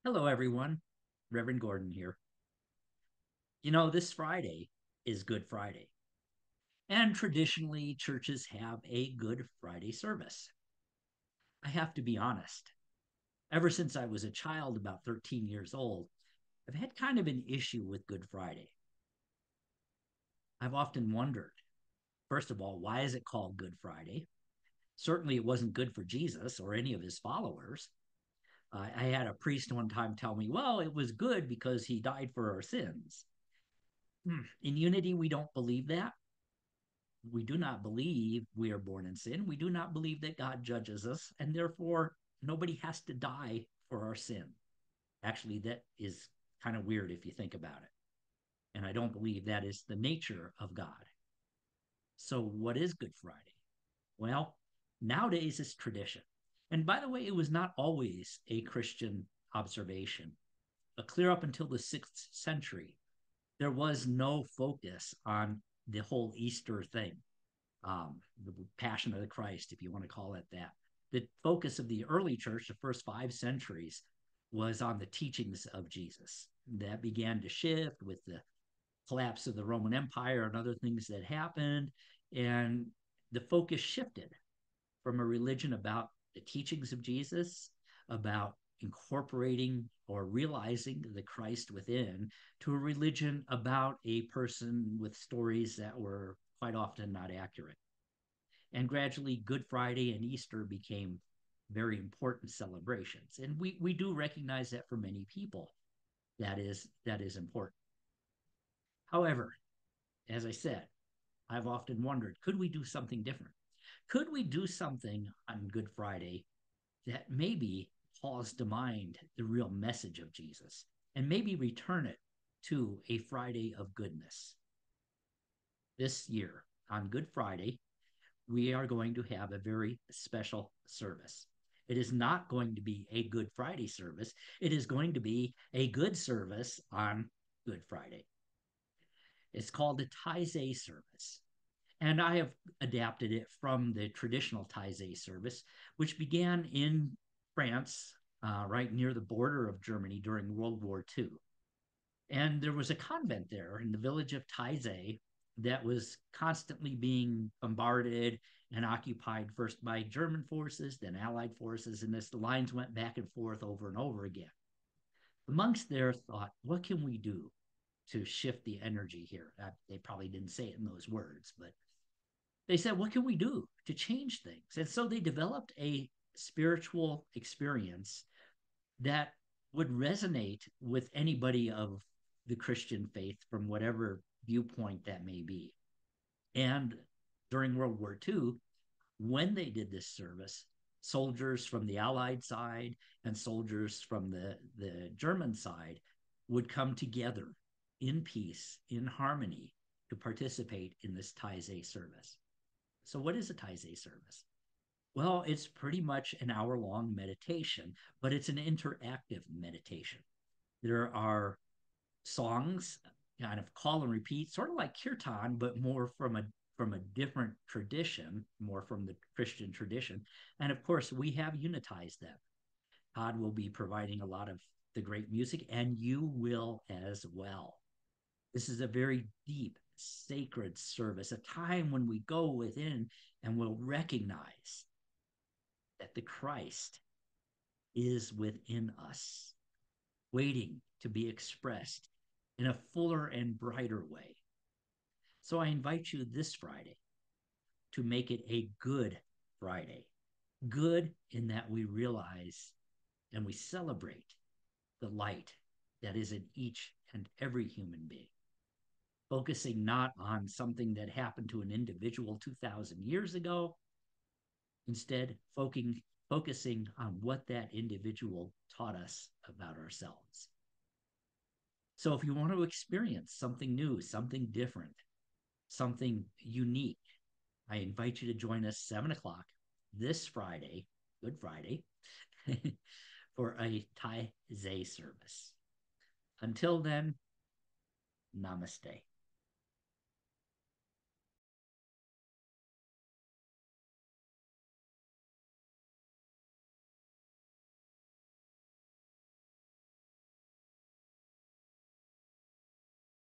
Hello, everyone. Reverend Gordon here. This Friday is Good Friday, and traditionally, churches have a Good Friday service. I have to be honest. Ever since I was a child, about 13 years old, I've had kind of an issue with Good Friday. I've often wondered, first of all, why is it called Good Friday? Certainly, it wasn't good for Jesus or any of his followers. I had a priest one time tell me, well, it was good because he died for our sins. In unity, we don't believe that. We do not believe we are born in sin. We do not believe that God judges us, and therefore nobody has to die for our sin. Actually, that is kind of weird if you think about it. And I don't believe that is the nature of God. So, what is Good Friday? Well, nowadays it's tradition. And by the way, it was not always a Christian observation. Clear up until the 6th century, there was no focus on the whole Easter thing, the Passion of the Christ, if you want to call it that. The focus of the early church, the first 5 centuries, was on the teachings of Jesus. That began to shift with the collapse of the Roman Empire and other things that happened. And the focus shifted from a religion about the teachings of Jesus, about incorporating or realizing the Christ within, to a religion about a person with stories that were quite often not accurate. And gradually, Good Friday and Easter became very important celebrations. And we do recognize that for many people, that is important. However, as I said, I've often wondered, could we do something different? Could we do something on Good Friday that maybe calls to mind the real message of Jesus and maybe return it to a Friday of goodness? This year, on Good Friday, we are going to have a very special service. It is not going to be a Good Friday service. It is going to be a good service on Good Friday. It's called the Taize service. And I have adapted it from the traditional Taize service, which began in France, right near the border of Germany during World War II. And there was a convent there in the village of Taize that was constantly being bombarded and occupied first by German forces, then Allied forces, and as the lines went back and forth over and over again. The monks there thought, what can we do to shift the energy here? They probably didn't say it in those words, but they said, what can we do to change things? And so they developed a spiritual experience that would resonate with anybody of the Christian faith from whatever viewpoint that may be. And during World War II, when they did this service, soldiers from the Allied side and soldiers from the German side would come together in peace, in harmony, to participate in this Taize service. So, what is a Taize service? Well, it's pretty much an hour long meditation, but it's an interactive meditation. There are songs, kind of call and repeat, sort of like kirtan, but more from a different tradition, more from the Christian tradition. And of course, we have unitized them. God will be providing a lot of the great music, and you will as well. This is a very deep, sacred service, a time when we go within and will recognize that the Christ is within us, waiting to be expressed in a fuller and brighter way. So I invite you this Friday to make it a good Friday. Good in that we realize and we celebrate the light that is in each and every human being, focusing not on something that happened to an individual 2,000 years ago, instead, focusing on what that individual taught us about ourselves. So, if you want to experience something new, something different, something unique, I invite you to join us 7 o'clock this Friday, Good Friday, for a Taize service. Until then, namaste.